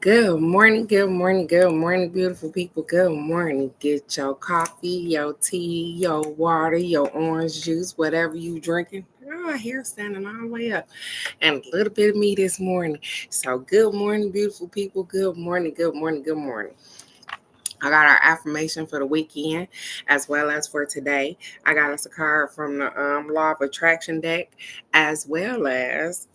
Good morning, good morning, good morning, beautiful people. Good morning. Get your coffee, your tea, your water, your orange juice, whatever you drinking. Oh, hair standing all the way up. And a little bit of me this morning. So good morning, beautiful people. Good morning, good morning, good morning. I got our affirmation for the weekend as well as for today. I got us a card from the Law of Attraction deck as well as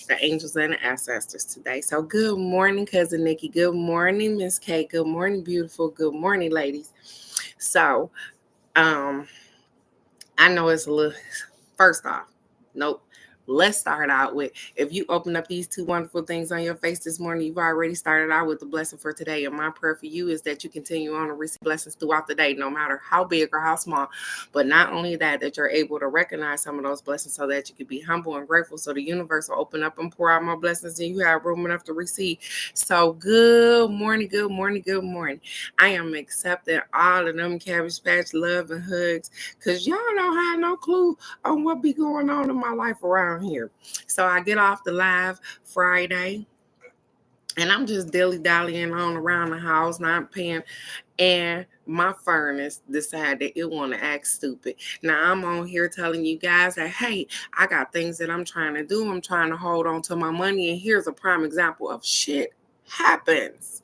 the angels and the ancestors today. So good morning, cousin Nikki. Good morning, Miss Kate. Good morning, beautiful. Good morning, ladies. So um I know it's a little first off, nope. Let's start out with if you open up these two wonderful things on your face this morning, you've already started out with the blessing for today. And my prayer for you is that you continue on to receive blessings throughout the day, no matter how big or how small. But not only that, that you're able to recognize some of those blessings so that you can be humble and grateful. So the universe will open up and pour out more blessings and you have room enough to receive. So good morning, good morning, good morning. I am accepting all of them Cabbage Patch love and hugs because y'all don't have no clue on what be going on in my life around here. So I get off the live Friday and I'm just dilly-dallying on around the house, not paying. And my furnace decided it want to act stupid. Now I'm on here telling you guys that, hey, I got things that I'm trying to do. I'm trying to hold on to my money. And here's a prime example of shit happens.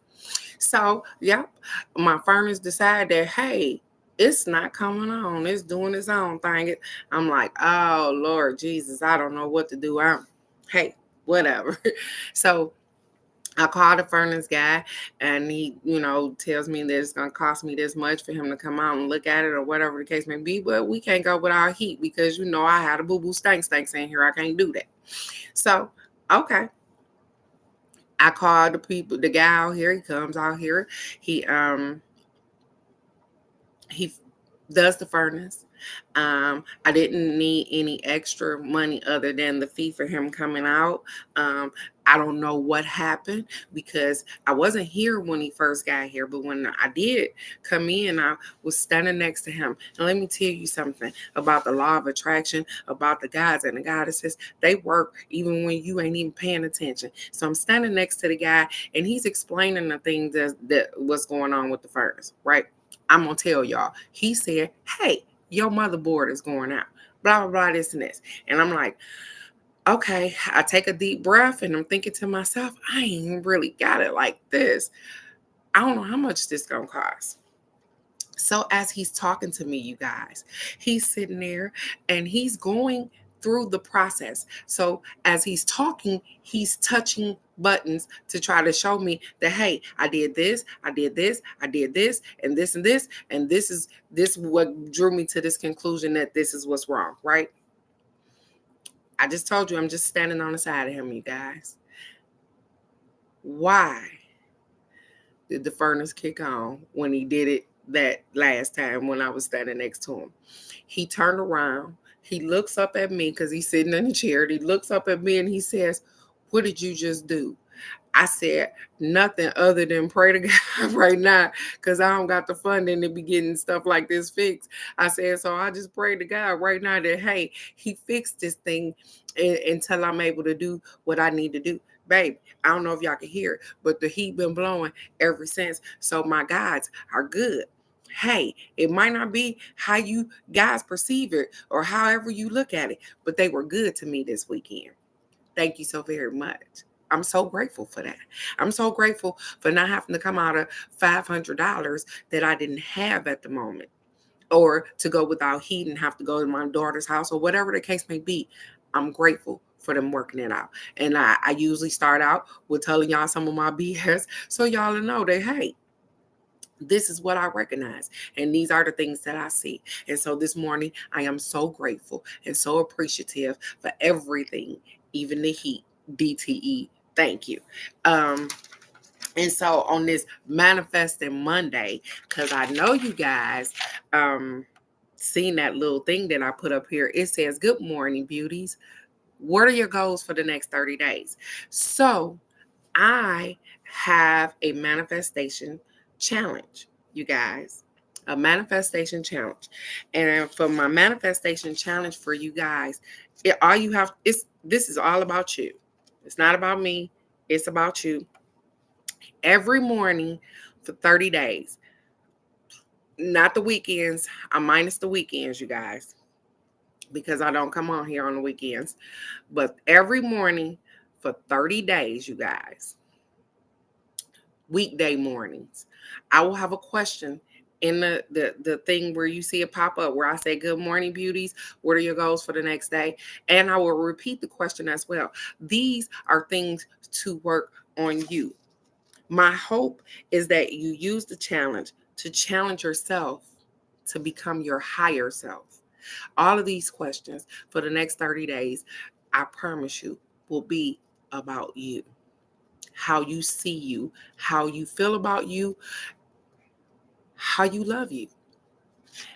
So, yep, my furnace decided that, hey, it's not coming on. It's doing its own thing. I'm like, oh, Lord Jesus, I don't know what to do. Hey, whatever. So I called the furnace guy and he, tells me that it's going to cost me this much for him to come out and look at it or whatever the case may be. But we can't go without heat because, I had a boo-boo stinks in here. I can't do that. So, okay. I called the guy out here. He comes out here. He does the furnace. I didn't need any extra money other than the fee for him coming out. I don't know what happened because I wasn't here when he first got here, but when I did come in, I was standing next to him. And let me tell you something about the law of attraction, about the gods and the goddesses. They work even when you ain't even paying attention. So I'm standing next to the guy and he's explaining the things that what's going on with the furnace, right? I'm going to tell y'all. He said, hey, your motherboard is going out. Blah, blah, blah, this and this. And I'm like, okay. I take a deep breath and I'm thinking to myself, I ain't really got it like this. I don't know how much this going to cost. So as he's talking to me, you guys, he's sitting there and he's going through the process. So as he's talking, he's touching buttons to try to show me that, hey, I did this, I did this, I did this, and this and this, and this is what drew me to this conclusion that this is what's wrong, right? I just told you I'm just standing on the side of him, you guys. Why did the furnace kick on when he did it that last time when I was standing next to him? He turned around. He looks up at me because he's sitting in the chair. He looks up at me and he says, what did you just do? I said, nothing other than pray to God right now because I don't got the funding to be getting stuff like this fixed. I said, so I just pray to God right now that, hey, he fixed this thing until I'm able to do what I need to do. Babe, I don't know if y'all can hear it, but the heat been blowing ever since. So my gods are good. Hey, it might not be how you guys perceive it or however you look at it, but they were good to me this weekend. Thank you so very much. I'm so grateful for that. I'm so grateful for not having to come out of $500 that I didn't have at the moment, or to go without heat and have to go to my daughter's house or whatever the case may be. I'm grateful for them working it out. And I usually start out with telling y'all some of my BS so y'all know that, hey, this is what I recognize. And these are the things that I see. And so this morning, I am so grateful and so appreciative for everything, even the heat. DTE. Thank you. And so on this Manifesting Monday, because I know you guys seen that little thing that I put up here. It says, good morning, beauties. What are your goals for the next 30 days? So I have a manifestation challenge, you guys. A manifestation challenge. And for my manifestation challenge for you guys, all you have is this is all about you. It's not about me. It's about you. Every morning for 30 days. Not the weekends. I minus the weekends, you guys, because I don't come on here on the weekends. But every morning for 30 days, you guys, weekday mornings, I will have a question in the thing where you see it pop up where I say, good morning, beauties. What are your goals for the next day? And I will repeat the question as well. These are things to work on you. My hope is that you use the challenge to challenge yourself to become your higher self. All of these questions for the next 30 days, I promise you, will be about you. How you see you, how you feel about you, how you love you.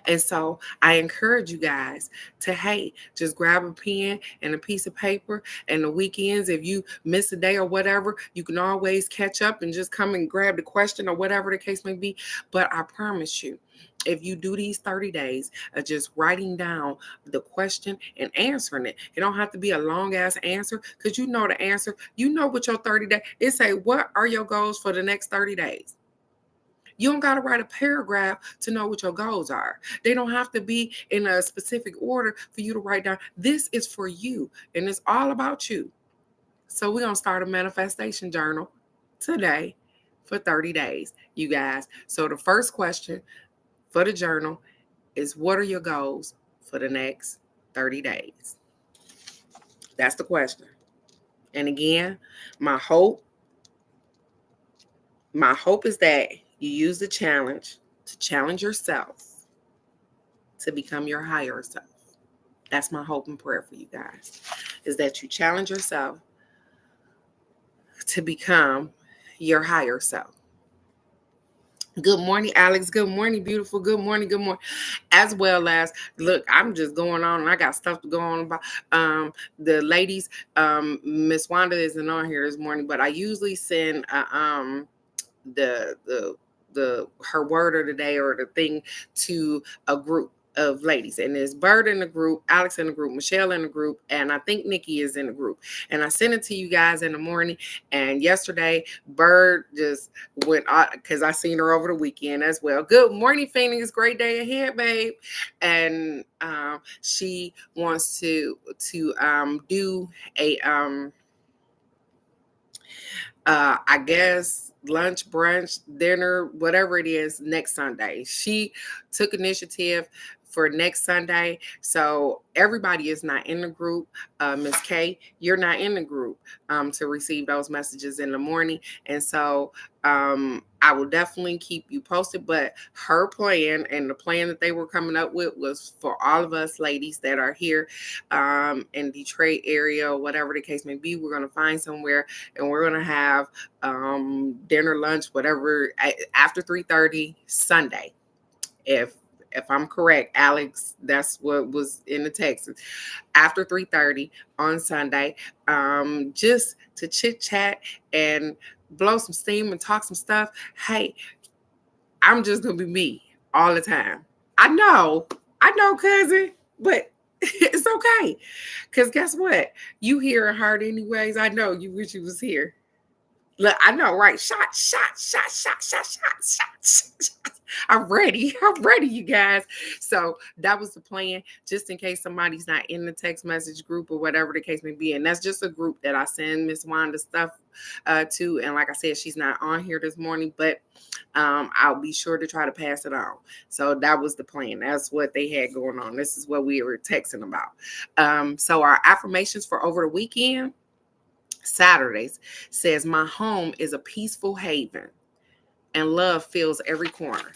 And so I encourage you guys to, hey, just grab a pen and a piece of paper. And the weekends, if you miss a day or whatever, you can always catch up and just come and grab the question or whatever the case may be. But I promise you, if you do these 30 days of just writing down the question and answering it, it don't have to be a long ass answer because you know the answer. You know what your 30 days, it say, what are your goals for the next 30 days? You don't got to write a paragraph to know what your goals are. They don't have to be in a specific order for you to write down. This is for you, and it's all about you. So we're going to start a manifestation journal today for 30 days, you guys. So the first question for the journal is, what are your goals for the next 30 days? That's the question. And again, my hope is that you use the challenge to challenge yourself to become your higher self. That's my hope and prayer for you guys, is that you challenge yourself to become your higher self. Good morning, Alex. Good morning, beautiful. Good morning. Good morning. As well as, look, I'm just going on and I got stuff to go on about. The ladies, Miss Wanda isn't on here this morning, but I usually send the her word of the day or the thing to a group of ladies, and there's Bird in the group, Alex in the group, Michelle in the group, and I think Nikki is in the group. And I sent it to you guys in the morning. And yesterday, Bird just went out because I seen her over the weekend as well. Good morning, Phoenix. Great day ahead, babe. And she wants to do a I guess lunch, brunch, dinner, whatever it is, next Sunday. She took initiative for next Sunday. So everybody is not in the group. Miss K, you're not in the group to receive those messages in the morning. And so I will definitely keep you posted. But her plan and the plan that they were coming up with was for all of us ladies that are here in Detroit area, or whatever the case may be. We're going to find somewhere and we're going to have dinner, lunch, whatever, after 3:30 Sunday. If I'm correct, Alex, that's what was in the text. After 3:30 on Sunday, just to chit chat and blow some steam and talk some stuff. Hey, I'm just gonna be me all the time. I know, cousin, but it's okay. Cause guess what? You here and hard anyways. I know you wish you was here. Look, I know, right? Shot. I'm ready, you guys. So that was the plan, just in case somebody's not in the text message group or whatever the case may be. And that's just a group that I send Miss Wanda stuff to. And like I said, she's not on here this morning, but I'll be sure to try to pass it on. So that was the plan. That's what they had going on. This is what we were texting about. So our affirmations for over the weekend, Saturdays, says, my home is a peaceful haven and love fills every corner.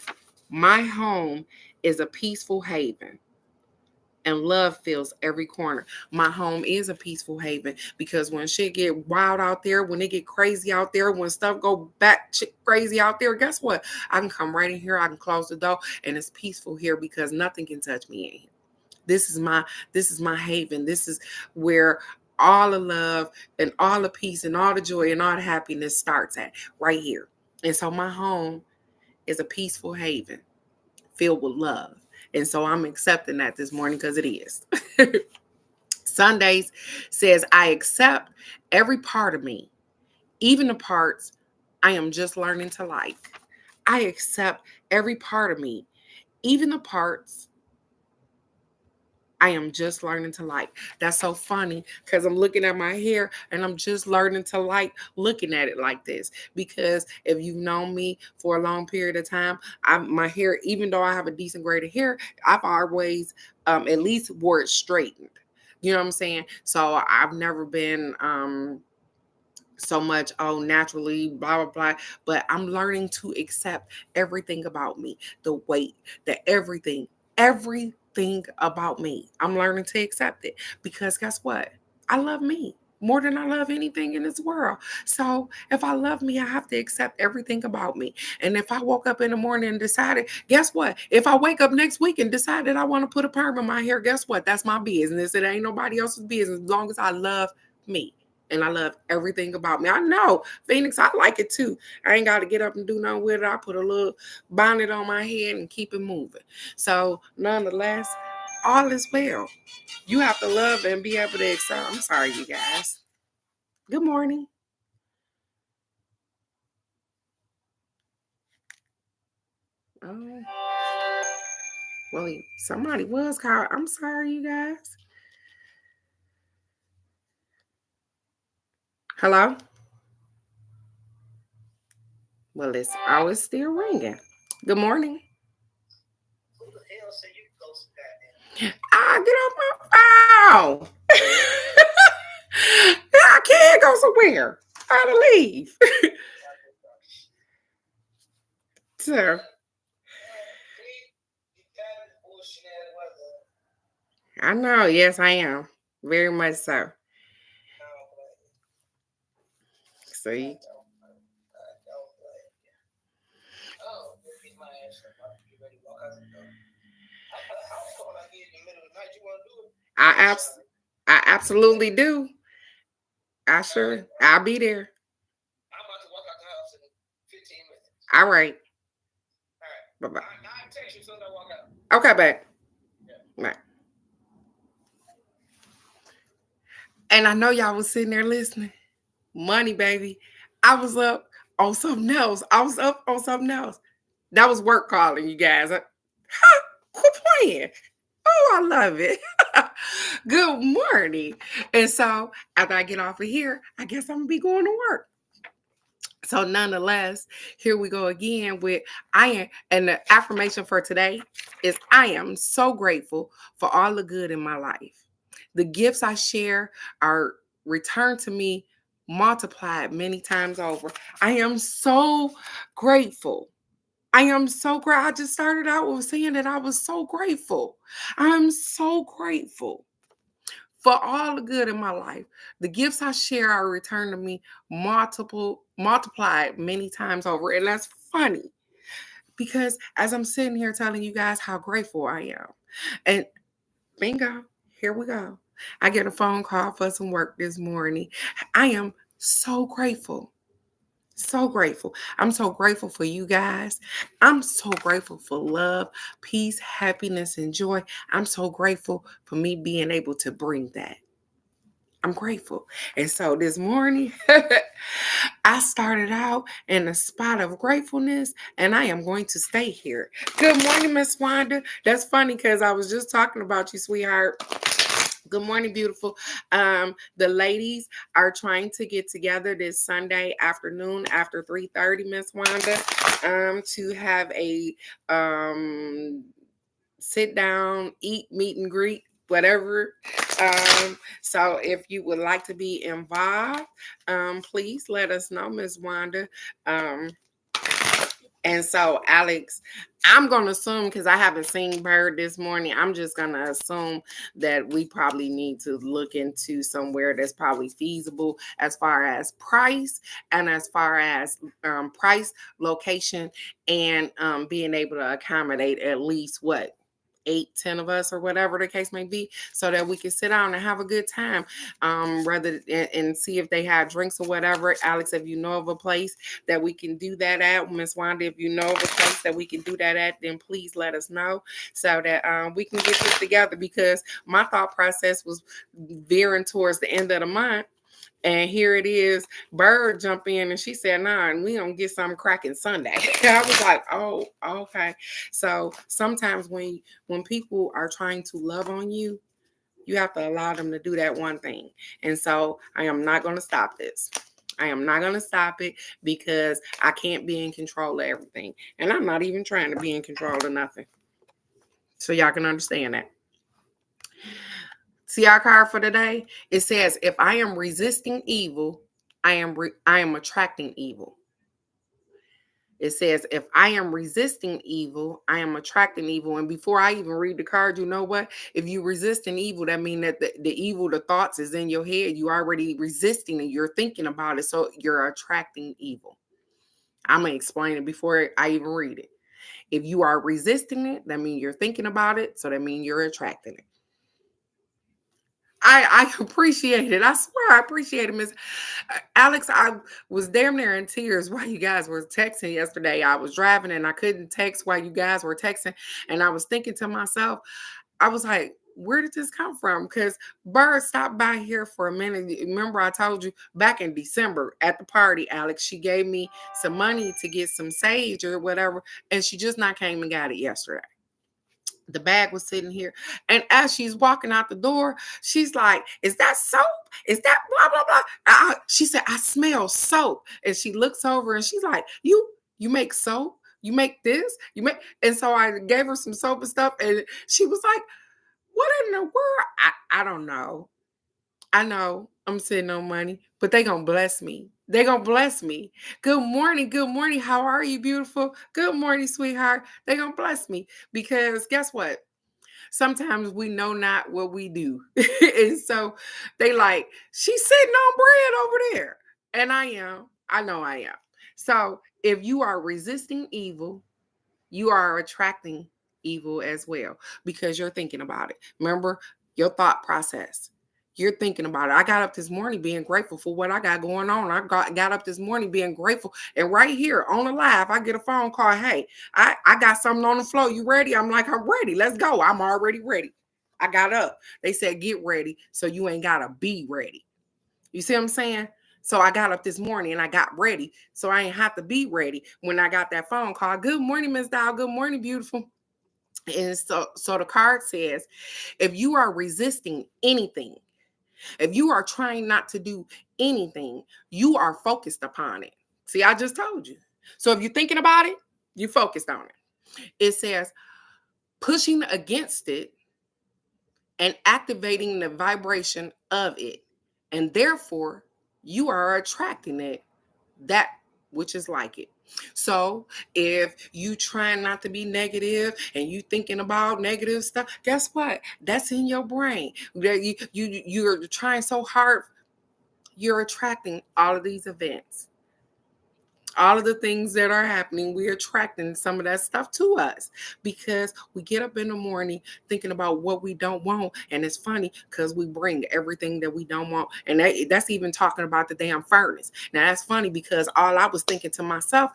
My home is a peaceful haven and love fills every corner. My home is a peaceful haven because when shit get wild out there, when it get crazy out there, when stuff go back crazy out there, guess what? I can come right in here, I can close the door, and it's peaceful here because nothing can touch me in here. This is my haven. This is where all the love and all the peace and all the joy and all the happiness starts at, right here. And so my home is a peaceful haven filled with love. And so I'm accepting that this morning because it is. Sundays says, I accept every part of me, even the parts I am just learning to like. I accept every part of me, even the parts I am just learning to like. That's so funny because I'm looking at my hair and I'm just learning to like looking at it like this. Because if you've known me for a long period of time, my hair, even though I have a decent grade of hair, I've always at least wore it straightened. You know what I'm saying? So I've never been so much, oh, naturally, blah, blah, blah. But I'm learning to accept everything about me, the weight, the everything about me. I'm learning to accept it because guess what? I love me more than I love anything in this world. So if I love me, I have to accept everything about me. And if I woke up in the morning and decided, guess what? If I wake up next week and decide that I want to put a perm in my hair, guess what? That's my business. It ain't nobody else's business as long as I love me. And I love everything about me. I know, Phoenix, I like it too. I ain't got to get up and do nothing with it. I put a little bonnet on my head and keep it moving. So, nonetheless, all is well. You have to love and be able to excel. I'm sorry, you guys. Good morning. Oh, well, somebody was called. I'm sorry, you guys. Hello? Well, it's still ringing. Good morning. Who the hell said you go some goddamn? Get off my phone. I can't go somewhere. I gotta leave. So, I know. Yes, I am. Very much so. See? I abs- I absolutely do. I'll be there. I'm about to walk out the house in 15 minutes. All right. Bye bye. I'll text you as soon as I walk out. Okay, babe. Yeah. Bye. And I know y'all was sitting there listening. Money, baby. I was up on something else. That was work calling, you guys. Quit playing. Oh, I love it. Good morning. And so after I get off of here, I guess I'm gonna be going to work. So nonetheless, here we go again with I am, and the affirmation for today is I am so grateful for all the good in my life. The gifts I share are returned to me multiplied many times over. I am so grateful. I am so grateful. I just started out with saying that I was so grateful. I'm so grateful for all the good in my life. The gifts I share are returned to me multiplied many times over. And that's funny because as I'm sitting here telling you guys how grateful I am, and bingo, here we go. I get a phone call for some work this morning. I am so grateful. So grateful. I'm so grateful for you guys. I'm so grateful for love, peace, happiness, and joy. I'm so grateful for me being able to bring that. I'm grateful. And so this morning, I started out in a spot of gratefulness, and I am going to stay here. Good morning, Miss Wanda. That's funny because I was just talking about you, sweetheart. Good morning, beautiful. The ladies are trying to get together this Sunday afternoon after 3:30, Miss Wanda, to have a sit down, eat, meet and greet, whatever. So if you would like to be involved, please let us know, Miss Wanda. And so, Alex, I'm going to assume, because I haven't seen Bird this morning, I'm just going to assume that we probably need to look into somewhere that's probably feasible as far as price and as far as price, location, and being able to accommodate at least what? 8, 10 of us or whatever the case may be, so that we can sit down and have a good time, rather and see if they have drinks or whatever. Alex, if you know of a place that we can do that at, Miss Wanda, if you know of a place that we can do that at, then please let us know so that we can get this together, because my thought process was veering towards the end of the month. And here it is, Bird jump in and she said, nah, and we don't get something cracking Sunday. I was like, oh, okay. So sometimes when people are trying to love on you, you have to allow them to do that one thing. And so I am not going to stop this. I am not going to stop it because I can't be in control of everything. And I'm not even trying to be in control of nothing. So y'all can understand that. See our card for today? It says, if I am resisting evil, I am attracting evil. It says, if I am resisting evil, I am attracting evil. And before I even read the card, you know what? If you resisting evil, that means that the evil, the thoughts is in your head. You already resisting it. You're thinking about it. So you're attracting evil. I'm going to explain it before I even read it. If you are resisting it, that means you're thinking about it. So that means you're attracting it. I appreciate it. I swear I appreciate it, Miss Alex. I was damn near in tears while you guys were texting yesterday. I was driving and I couldn't text while you guys were texting. And I was thinking to myself, I was like, where did this come from? Because Bird stopped by here for a minute. Remember, I told you back in December at the party, Alex, she gave me some money to get some sage or whatever. And she just not came and got it yesterday. The bag was sitting here. And as she's walking out the door, she's like, is that soap? Is that blah, blah, blah? She said, I smell soap. And she looks over and she's like, you make soap? You make this? You make. And so I gave her some soap and stuff. And she was like, what in the world? I don't know. I know I'm sitting on money, but they gonna bless me. They gonna bless me. Good morning. Good morning. How are you, beautiful? Good morning, sweetheart. They gonna bless me because guess what? Sometimes we know not what we do. And so they like, she's sitting on bread over there. And I am. I know I am. So if you are resisting evil, you are attracting evil as well because you're thinking about it. Remember your thought process. You're thinking about it. I got up this morning being grateful for what I got going on. I got up this morning being grateful. And right here on the live, I get a phone call. Hey, I got something on the floor. You ready? I'm like, I'm ready. Let's go. I'm already ready. I got up. They said, get ready. So you ain't got to be ready. You see what I'm saying? So I got up this morning and I got ready. So I ain't have to be ready when I got that phone call. Good morning, Miss Dow. Good morning, beautiful. And so the card says, if you are resisting anything, if you are trying not to do anything, you are focused upon it. See, I just told you. So if you're thinking about it, you're focused on it. It says pushing against it and activating the vibration of it. And therefore, you are attracting it, that which is like it. So if you trying not to be negative and you thinking about negative stuff, guess what? That's in your brain. You're trying so hard, you're attracting all of these events. All of the things that are happening, we're attracting some of that stuff to us because we get up in the morning thinking about what we don't want. And it's funny because we bring everything that we don't want. And that's even talking about the damn furnace. Now, that's funny because all I was thinking to myself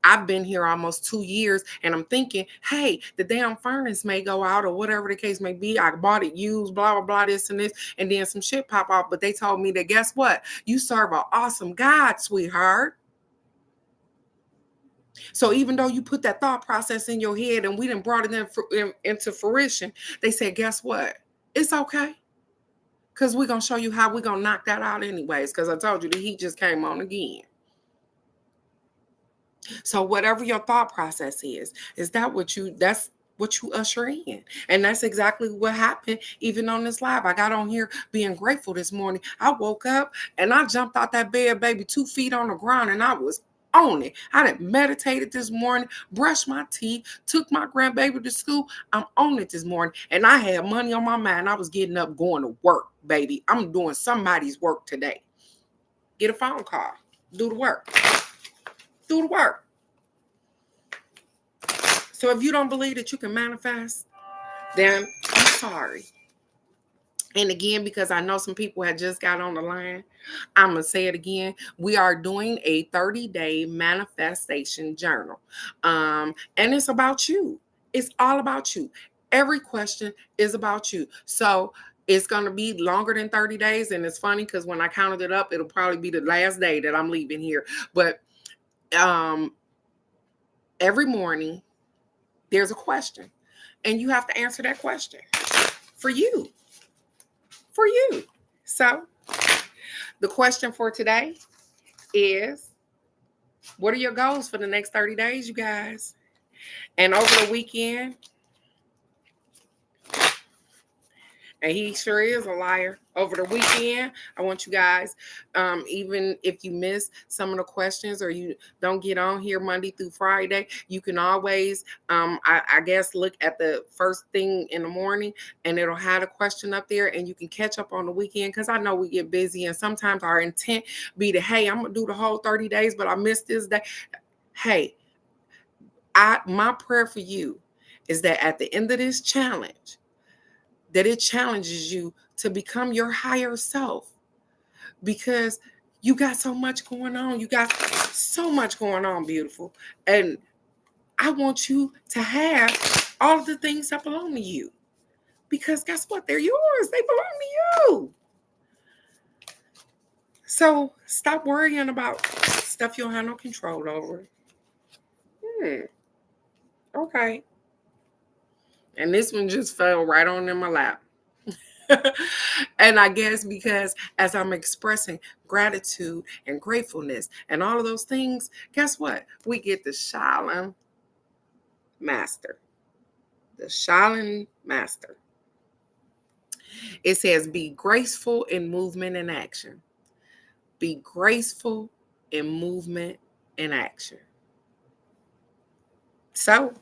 I've been here almost 2 years and I'm thinking, hey, the damn furnace may go out or whatever the case may be. I bought it used, blah, blah, blah, this and this. And then some shit pop off. But they told me that, guess what? You serve an awesome God, sweetheart. So even though you put that thought process in your head and we done brought it into fruition, they said, guess what? It's okay. Because we're going to show you how we're going to knock that out anyways. Because I told you the heat just came on again. So whatever your thought process is that's what you usher in. And that's exactly what happened even on this live. I got on here being grateful this morning. I woke up and I jumped out that bed, baby, 2 feet on the ground, and I was on it. I done meditated this morning, brushed my teeth, took my grandbaby to school. I'm on it this morning. And I had money on my mind. I was getting up, going to work, baby. I'm doing somebody's work today. Get a phone call. Do the work. Do the work. So if you don't believe that you can manifest, then I'm sorry. And again, because I know some people had just got on the line, I'm going to say it again. We are doing a 30-day manifestation journal. And it's about you. It's all about you. Every question is about you. So It's going to be longer than 30 days. And it's funny because when I counted it up, it'll probably be the last day that I'm leaving here. But every morning, there's a question. And you have to answer that question for you. For you. So the question for today is, what are your goals for the next 30 days, you guys? And over the weekend, and he sure is a liar. Over the weekend, I want you guys, even if you miss some of the questions or you don't get on here Monday through Friday, you can always, I guess, look at the first thing in the morning and it'll have a question up there and you can catch up on the weekend because I know we get busy and sometimes our intent be to, hey, I'm going to do the whole 30 days, but I missed this day. Hey, my prayer for you is that at the end of this challenge, that it challenges you to become your higher self because you got so much going on. You got so much going on, beautiful. And I want you to have all of the things that belong to you because guess what? They're yours. They belong to you. So stop worrying about stuff you don't have no control over. Okay. And this one just fell right on in my lap. And I guess because as I'm expressing gratitude and gratefulness and all of those things, guess what? We get the Shaolin Master. The Shaolin Master. It says, be graceful in movement and action. Be graceful in movement and action. So,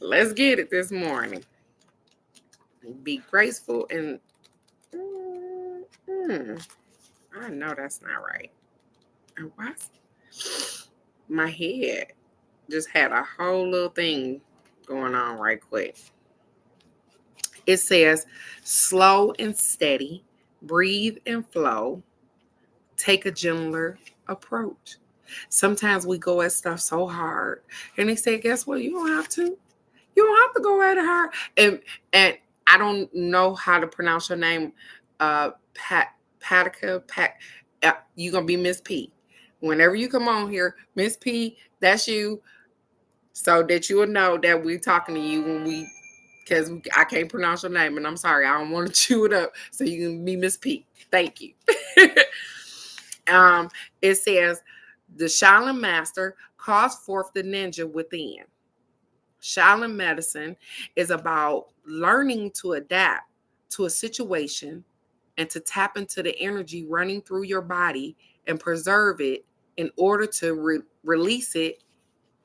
let's get it this morning. Be graceful and I know that's not right. And why? My head just had a whole little thing going on right quick. It says, slow and steady, breathe and flow, take a gentler approach. Sometimes we go at stuff so hard. And they say, guess what? You don't have to. You don't have to go at it hard. And I don't know how to pronounce your name. Patica. You're going to be Miss P. Whenever you come on here, Miss P, that's you. So that you will know that we're talking to you when because I can't pronounce your name. And I'm sorry, I don't want to chew it up. So you can be Miss P. Thank you. It says, the Shaolin Master calls forth the ninja within. Shaolin medicine is about learning to adapt to a situation and to tap into the energy running through your body and preserve it in order to release it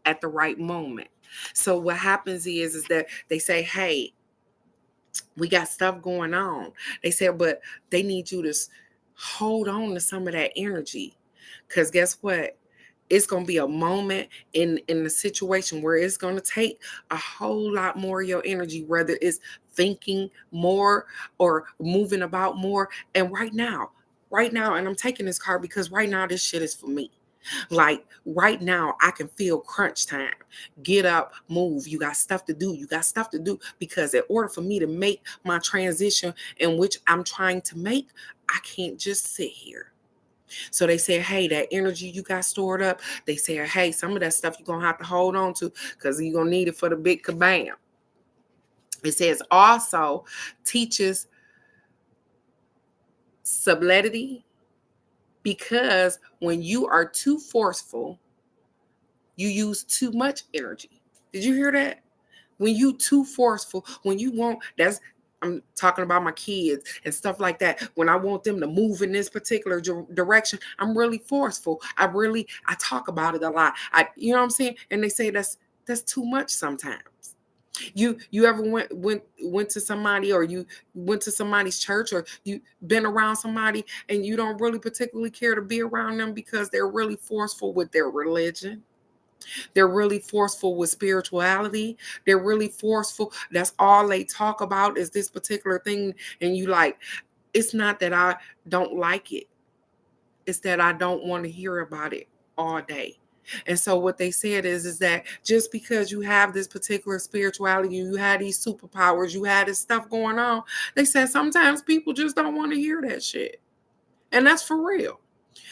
at the right moment. So what happens is that they say, hey, we got stuff going on. They said, but they need you to hold on to some of that energy. Because guess what? It's going to be a moment in the situation where it's going to take a whole lot more of your energy, whether it's thinking more or moving about more. And right now, and I'm taking this card because right now this shit is for me. Like right now, I can feel crunch time. Get up, move. You got stuff to do. You got stuff to do because in order for me to make my transition in which I'm trying to make, I can't just sit here. So they say, hey, that energy you got stored up, they say, hey, some of that stuff you're going to have to hold on to because you're going to need it for the big kabam. It says also teaches subtlety because when you are too forceful, you use too much energy. Did you hear that? When you too forceful, when you want, I'm talking about my kids and stuff like that. When I want them to move in this particular direction, I'm really forceful. I talk about it a lot. You know what I'm saying? And they say that's too much sometimes. You ever went to somebody or you went to somebody's church or you been around somebody and you don't really particularly care to be around them because they're really forceful with their religion? They're really forceful with spirituality. They're really forceful. That's all they talk about is this particular thing. And you like, it's not that I don't like it. It's that I don't want to hear about it all day. And so what they said is that just because you have this particular spirituality, you have these superpowers, you have this stuff going on, they said sometimes people just don't want to hear that shit. And that's for real.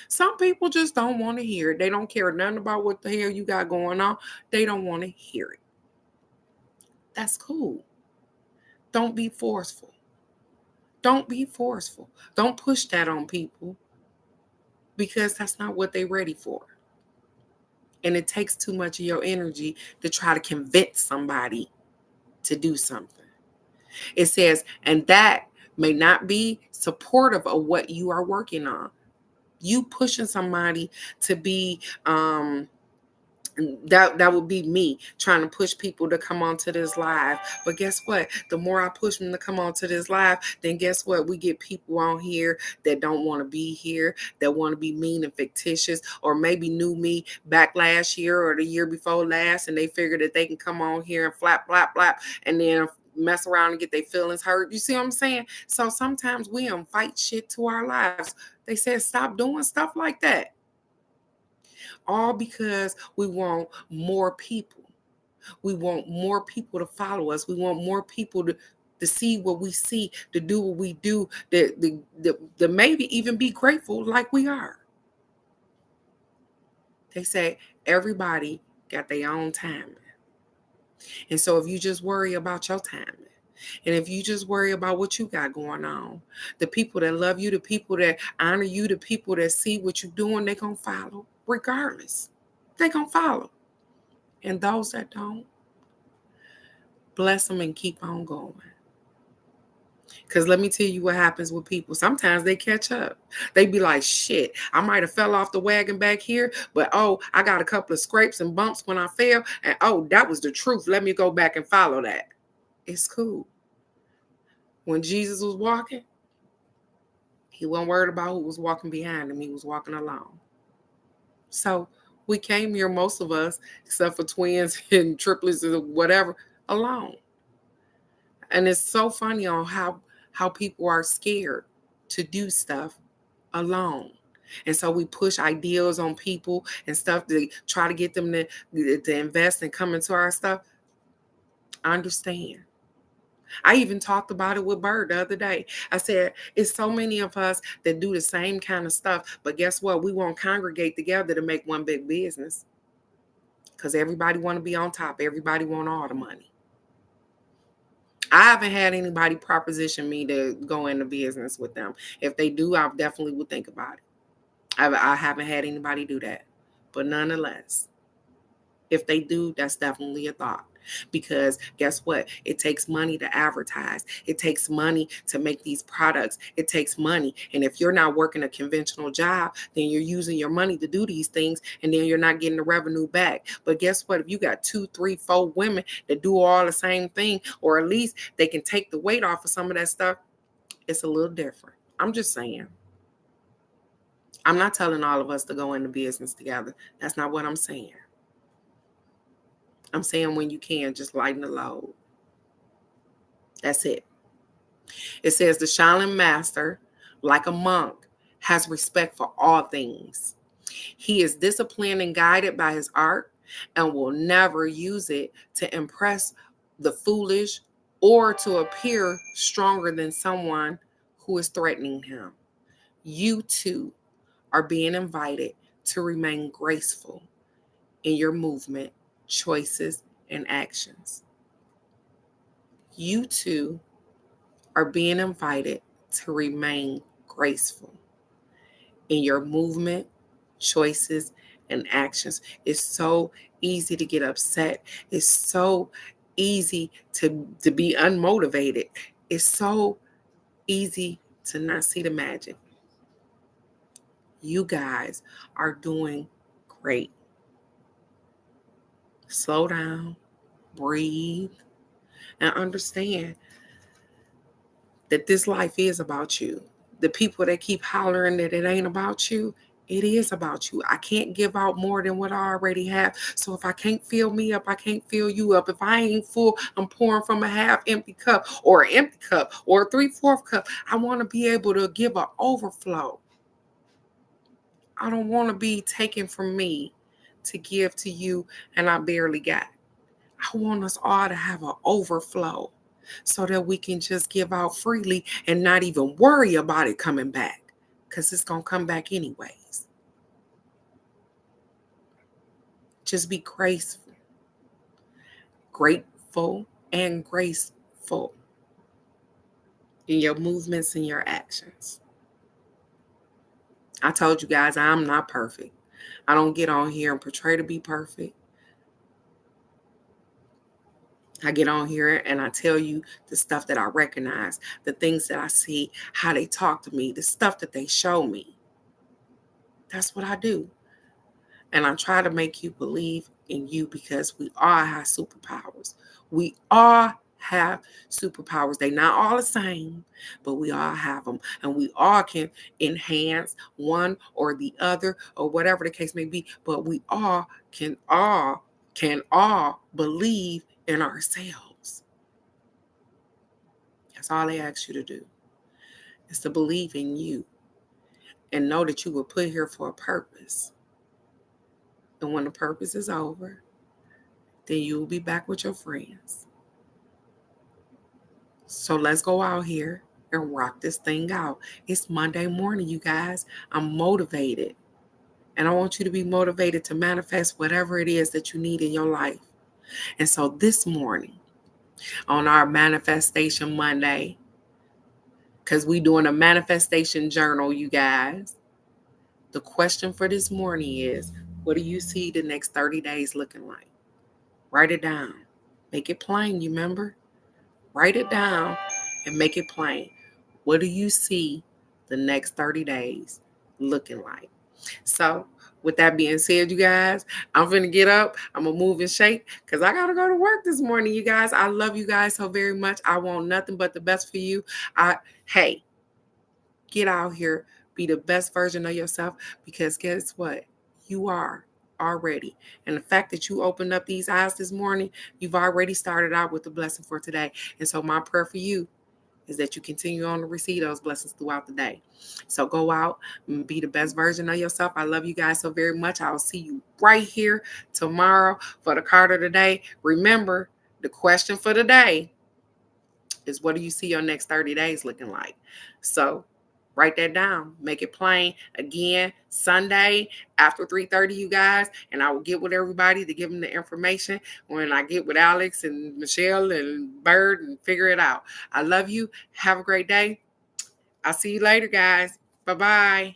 Some people just don't want to hear it. They don't care nothing about what the hell you got going on. They don't want to hear it. That's cool. Don't be forceful. Don't be forceful. Don't push that on people because that's not what they're ready for. And it takes too much of your energy to try to convince somebody to do something. It says, and that may not be supportive of what you are working on. You pushing somebody to be that would be me trying to push people to come onto this live. But guess what? The more I push them to come onto this live, then guess what? We get people on here that don't want to be here, that want to be mean and fictitious, or maybe knew me back last year or the year before last, and they figure that they can come on here and flap, flap, flap, and then mess around and get their feelings hurt. You see what I'm saying? So sometimes we invite shit to our lives. They said stop doing stuff like that. All because we want more people. We want more people to follow us. We want more people to see what we see, to do what we do, to maybe even be grateful like we are. They say everybody got their own timing. And so if you just worry about your timing, and if you just worry about what you got going on, the people that love you, the people that honor you, the people that see what you're doing, they're going to follow regardless. They're going to follow. And those that don't, bless them and keep on going. Because let me tell you what happens with people. Sometimes they catch up. They be like, shit, I might have fell off the wagon back here, but oh, I got a couple of scrapes and bumps when I fell. And oh, that was the truth. Let me go back and follow that. It's cool. When Jesus was walking, he wasn't worried about who was walking behind him. He was walking alone. So we came here, most of us, except for twins and triplets or whatever, alone. And it's so funny on how people are scared to do stuff alone. And so we push ideals on people and stuff to try to get them to invest and come into our stuff. I understand. I even talked about it with Bird the other day. I said, it's so many of us that do the same kind of stuff. But guess what? We won't congregate together to make one big business. Because everybody want to be on top. Everybody want all the money. I haven't had anybody proposition me to go into business with them. If they do, I definitely would think about it. I haven't had anybody do that. But nonetheless, if they do, that's definitely a thought. Because guess what? It takes money to advertise. It takes money to make these products. It takes money. And if you're not working a conventional job, then you're using your money to do these things, and then you're not getting the revenue back. But guess what? If you got 2, 3, 4 women that do all the same thing, or at least they can take the weight off of some of that stuff, it's a little different. I'm just saying. I'm not telling all of us to go into business together. That's not what I'm saying. I'm saying when you can, just lighten the load. That's it. It says the Shaolin master, like a monk, has respect for all things. He is disciplined and guided by his art and will never use it to impress the foolish or to appear stronger than someone who is threatening him. You too are being invited to remain graceful in your movement, choices, and actions. You too are being invited to remain graceful in your movement, choices, and actions. It's so easy to get upset. It's so easy to be unmotivated. It's so easy to not see the magic. You guys are doing great. Slow down, breathe, and understand that this life is about you. The people that keep hollering that it ain't about you, it is about you. I can't give out more than what I already have. So if I can't fill me up, I can't fill you up. If I ain't full, I'm pouring from a half empty cup or an empty cup or a 3/4 cup. I want to be able to give an overflow. I don't want to be taken from me to give to you and I barely got. I want us all to have an overflow so that we can just give out freely and not even worry about it coming back, because it's going to come back anyways. Just be graceful, grateful, and graceful in your movements and your actions. I told you guys I'm not perfect. I don't get on here and portray to be perfect. I get on here and I tell you the stuff that I recognize, the things that I see, how they talk to me, the stuff that they show me. That's what I do. And I try to make you believe in you, because we all have superpowers. We all have superpowers. They're not all the same, but we all have them. And we all can enhance one or the other or whatever the case may be. But we all can believe in ourselves. That's all they ask you to do, is to believe in you and know that you were put here for a purpose. And when the purpose is over, then you will be back with your friends. So let's go out here and rock this thing out. It's Monday morning, you guys. I'm motivated. And I want you to be motivated to manifest whatever it is that you need in your life. And so this morning, on our Manifestation Monday, because we're doing a manifestation journal, you guys, the question for this morning is, what do you see the next 30 days looking like? Write it down. Make it plain, you remember? Write it down and make it plain. What do you see the next 30 days looking like? So with that being said, you guys, I'm going to get up. I'm going to move and shake because I got to go to work this morning, you guys. I love you guys so very much. I want nothing but the best for you. Hey, get out here. Be the best version of yourself, because guess what? You are already. And the fact that you opened up these eyes this morning, you've already started out with the blessing for today. And so my prayer for you is that you continue on to receive those blessings throughout the day. So go out and be the best version of yourself. I love you guys so very much. I'll see you right here tomorrow for the card of the day. Remember, the question for the day is, what do you see your next 30 days looking like? So write that down. Make it plain. Again, Sunday after 3:30, you guys. And I will get with everybody to give them the information when I get with Alex and Michelle and Bird and figure it out. I love you. Have a great day. I'll see you later, guys. Bye-bye.